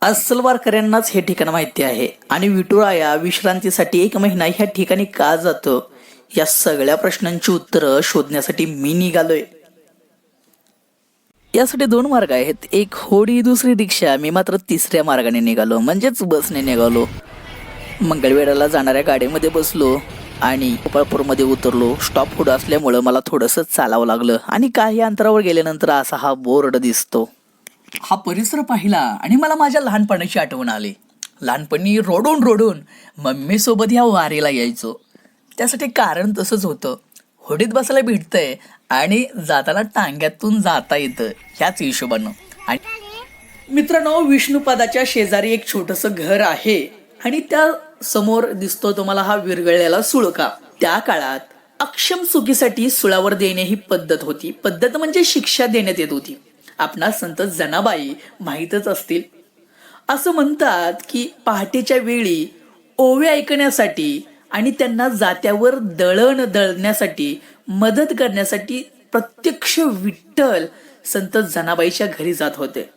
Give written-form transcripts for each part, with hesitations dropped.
अस्सल वारकऱ्यांनाच हे ठिकाण माहिती आहे आणि विठुराया विश्रांतीसाठी 1 महिना ह्या ठिकाणी का जातो या सगळ्या प्रश्नांची उत्तरं शोधण्यासाठी मी निघालोय. यासाठी 2 मार्ग आहेत, एक होडी दुसरी रिक्षा. मी मात्र तिसऱ्या मार्गाने निघालो, म्हणजेच बसने निघालो. मंगळवेढ्याला जाणाऱ्या गाडीमध्ये बसलो आणि गोपाळपूरमध्ये उतरलो. स्टॉप पुढं असल्यामुळं मला थोडंसं चालावं लागलं आणि काही अंतरावर गेल्यानंतर असा हा बोर्ड दिसतो. हा परिसर पाहिला आणि मला माझ्या लहानपणाची आठवण आली. लहानपणी रोडून रोडून मम्मीसोबत या वारीला यायचो. त्यासाठी कारण तसंच होतं, होडीत बसायला भेटतंय आणि जाताना टांग्यातून जाता येतं ह्याच हिशोबानं. आणि मित्रांनो, विष्णुपदाच्या शेजारी एक छोटंसं घर आहे आणि त्या समोर दिसतो तुम्हाला हा विरघळलेला सुळका. त्या काळात अक्षम चुकीसाठी सुळावर देणे ही पद्धत होती. पद्धत म्हणजे शिक्षा देण्यात येत होती. आपणास संत जनाबाई माहीतच असतील. असं म्हणतात की पहाटेच्या वेळी ओवे ऐकण्यासाठी आणि त्यांना जात्यावर दळण दळण्यासाठी मदत करण्यासाठी प्रत्यक्ष विठ्ठल संत जनाबाईच्या घरी जात होते.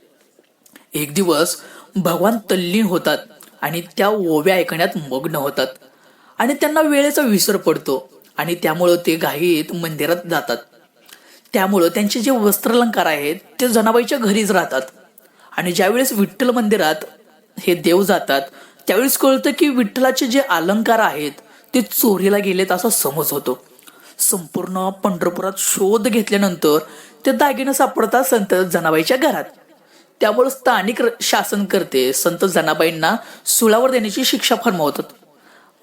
एक दिवस भगवान तल्लीन होतात आणि त्या ओव्या ऐकण्यात मग्न होतात आणि त्यांना वेळेचा विसर पडतो आणि त्यामुळं ते घाईत मंदिरात जातात. त्यामुळं त्यांचे जे वस्त्रालंकार आहेत ते जनाबाईच्या घरीच राहतात. आणि ज्यावेळेस विठ्ठल मंदिरात हे देव जातात त्यावेळेस कळतं की विठ्ठलाचे जे अलंकार आहेत ते चोरीला गेलेत असा समज होतो. संपूर्ण पंढरपुरात शोध घेतल्यानंतर ते दागिने सापडतात संत जनाबाईच्या घरात. त्यामुळे स्थानिक शासनकर्ते संत जनाबाईंना सुळावर देण्याची शिक्षा फरमावतात.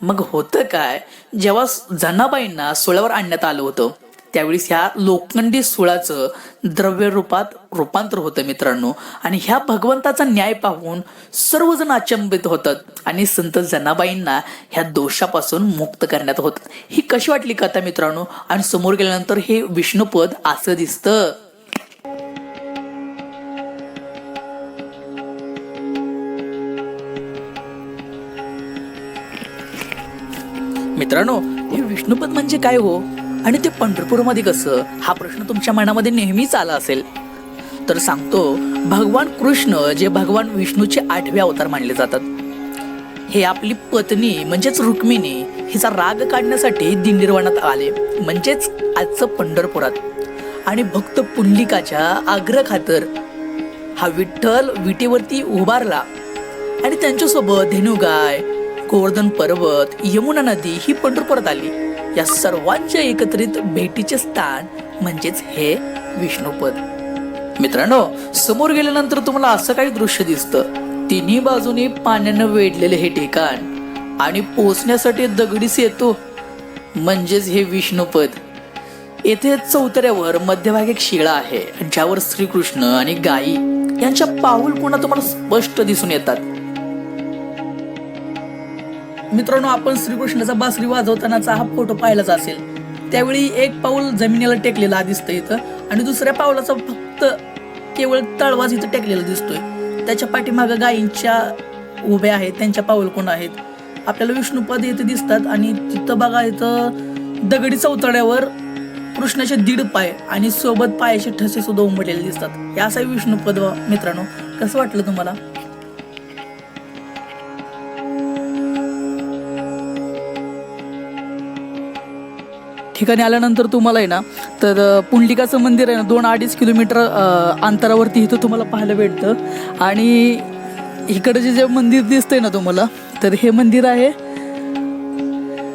मग होतं काय, जेव्हा जनाबाईंना सुळावर आणण्यात आलं होतं त्यावेळेस ह्या लोखंडी सुळाचं द्रव्य रूपात रूपांतर होतं मित्रांनो. आणि ह्या भगवंताचा न्याय पाहून सर्वजण अचंबित होतात आणि संत जनाबाईंना ह्या दोषापासून मुक्त करण्यात होतं. ही कशी वाटली कथा मित्रांनो? आणि समोर गेल्यानंतर हे विष्णुपद असं दिसतं. मित्रांनो, हे विष्णुपद म्हणजे काय हो आणि ते पंढरपूरमध्ये कसं, हा प्रश्न तुमच्या मनामध्ये नेहमीच आला असेल. तर सांगतो, भगवान कृष्ण जे भगवान विष्णूचे 8वे अवतार मानले जातात, हे आपली पत्नी म्हणजेच रुक्मिणी हिचा राग काढण्यासाठी दिंडीरवनात आले, म्हणजेच आजचं पंढरपुरात. आणि भक्त पुंडलिकाच्या आग्रहाखातर हा विठ्ठल विटेवरती उभारला आणि त्यांच्यासोबत धेनुगाय, गोवर्धन पर्वत, यमुना नदी ही पंढरपुरात आली. या सर्वांच्या एकत्रित भेटीचे स्थान म्हणजेच हे विष्णुपद. मित्रांनो, समोर गेल्यानंतर तुम्हाला असं काही दृश्य दिसतं. तिन्ही बाजूनी पाण्यानं वेढलेले हे ठिकाण आणि पोचण्यासाठी दगडी सेतू म्हणजेच हे विष्णुपद. येथे चौतऱ्यावर मध्यभागी एक शिळा आहे ज्यावर श्रीकृष्ण आणि गायी यांच्या पाऊल खुणा तुम्हाला स्पष्ट दिसून येतात. मित्रांनो, आपण श्रीकृष्णाचा बासरी वाजवतानाचा हा फोटो पाहिलाच असेल. त्यावेळी एक पाऊल जमिनीला टेकलेला दिसतं इथं आणि दुसऱ्या पाऊलाचा फक्त केवळ तळवाच इथं टेकलेला दिसतोय. त्याच्या पाठीमागं गायींच्या उभ्या आहेत, त्यांच्या पाऊल कोण आहेत. आपल्याला विष्णुपद इथे दिसतात आणि तिथं बघा, इथं दगडी चौतड्यावर कृष्णाचे 1.5 पाय आणि सोबत पायाचे ठसे सुद्धा उमटलेले दिसतात. हे असा विष्णुपद मित्रांनो. कसं वाटलं तुम्हाला? ठिकाणी आल्यानंतर तुम्हाला आहे ना, तर पुंडलिकाचं मंदिर आहे ना 2-2.5 किलोमीटर अंतरावरती इथं तुम्हाला पाहायला भेटतं. आणि इकडचे जे मंदिर दिसतंय ना तुम्हाला, तर हे मंदिर आहे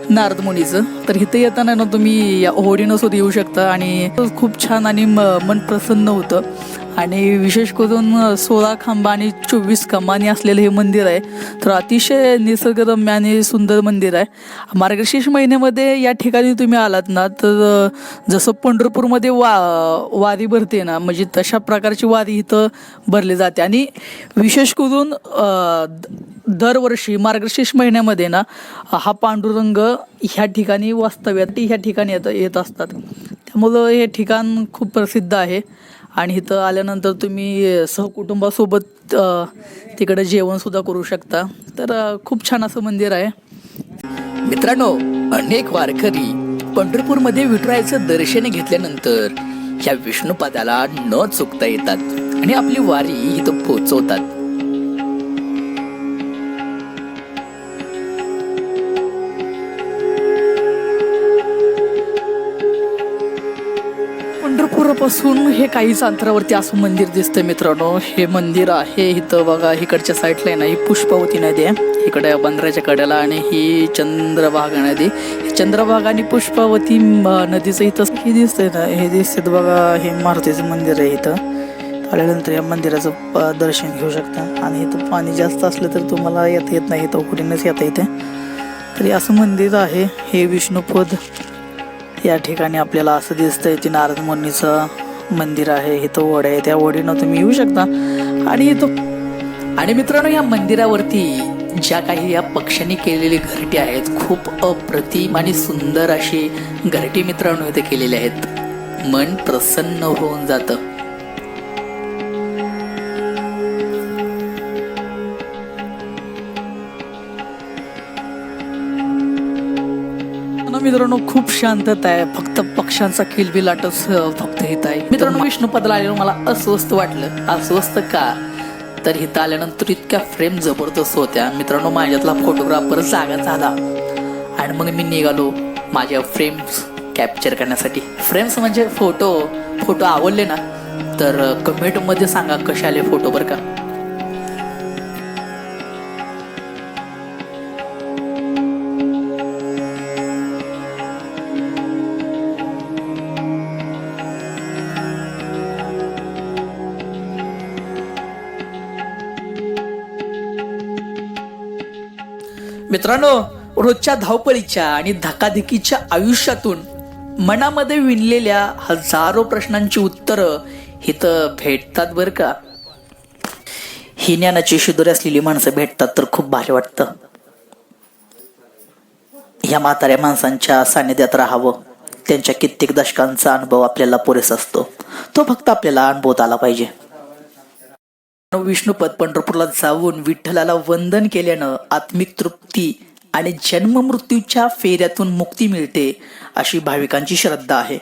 नारद मुनीचं. तर इथं येताना ना तुम्ही या होडीनं सुद्धा येऊ शकता आणि खूप छान आणि मन प्रसन्न होतं. आणि विशेष करून 16 खांबा आणि 24 कमानी असलेलं हे मंदिर आहे. तर अतिशय निसर्गरम्य आणि सुंदर मंदिर आहे. मार्गशीर्ष महिन्यामध्ये या ठिकाणी तुम्ही आलात ना, तर जसं पंढरपूरमध्ये वारी भरते ना, म्हणजे तशा प्रकारची वारी इथं भरली जाते. आणि विशेष करून दरवर्षी मार्गशीर्ष महिन्यामध्ये ना हा पांडुरंग ह्या ठिकाणी वास्तव्यात ह्या ठिकाणी येत असतात. त्यामुळं हे ठिकाण खूप प्रसिद्ध आहे. आणि इथं आल्यानंतर तुम्ही सहकुटुंबासोबत तिकडे जेवण सुद्धा करू शकता. तर खूप छान असं मंदिर आहे. मित्रांनो, अनेक वारकरी पंढरपूरमध्ये विठुरायाचं दर्शन घेतल्यानंतर ह्या विष्णुपदाला न चुकता येतात आणि आपली वारी इथं पोहोचवतात. पासून हे काहीच अंतरावरती असं मंदिर दिसतंय मित्रांनो. हे मंदिर आहे इथं बघा, इकडच्या साईडला आहे ना ही पुष्पावती नदी आहे इकडे बंदराच्या कड्याला, आणि ही चंद्रभागा नदी. चंद्रभागा आणि पुष्पावती नदीचं इथं हे दिसतंय ना, हे दिसत बघा, हे मारुतीचं मंदिर आहे. इथं आल्यानंतर या मंदिराचं दर्शन घेऊ शकता. आणि इथं पाणी जास्त असलं तर तुम्हाला येता येत नाही, इथं उकडीनंच येता येते. तरी असं मंदिर आहे. हे विष्णुपद या ठिकाणी आपल्याला असं दिसतंय. ते नारद मुनीचं मंदिर आहे. इथं ओढ आहे, त्या ओढीनं तुम्ही येऊ शकता. आणि मित्रांनो, या मंदिरावरती ज्या काही या पक्ष्यांनी केलेली घरटी आहेत, खूप अप्रतिम आणि सुंदर अशी घरटी मित्रांनो इथे केलेली आहेत. मन प्रसन्न होऊन जातं. मित्रांनो खूप शांतता आहे, फक्त पक्ष्यांचा किलबिलाटच फक्त येत आहे. मित्रांनो विष्णुपदाला आलेलो मला अस्वस्थ वाटलं. अस्वस्थ का तर इथं आल्यानंतर इतक्या फ्रेम जबरदस्त होत्या मित्रांनो. माझ्यातला फोटोग्राफर जागा झाला आणि मग मी निघालो माझ्या फ्रेम्स कॅप्चर करण्यासाठी. फ्रेम्स म्हणजे फोटो आवडले ना तर कमेंटमध्ये सांगा कसे आले फोटो बरं का. मित्रांनो, रोजच्या धावपळीच्या आणि धकाधकीच्या आयुष्यातून मनामध्ये विणलेल्या हजारो प्रश्नांची उत्तरं इथं भेटतात बरं का. ही ज्ञानाची शिदोरी असलेली माणसं भेटतात तर खूप भारी वाटतं. ह्या म्हाताऱ्या माणसांच्या सानिध्यात राहावं. त्यांच्या कित्येक दशकांचा अनुभव आपल्याला पुरेसा असतो, तो फक्त आपल्याला अनुभवता आला पाहिजे. विष्णुपद पंढरपूरला जाऊन विठ्ठलाला वंदन केल्यानं आत्मिक तृप्ती आणि जन्म मृत्यूच्या फेऱ्यातून मुक्ती मिळते अशी भाविकांची श्रद्धा आहे.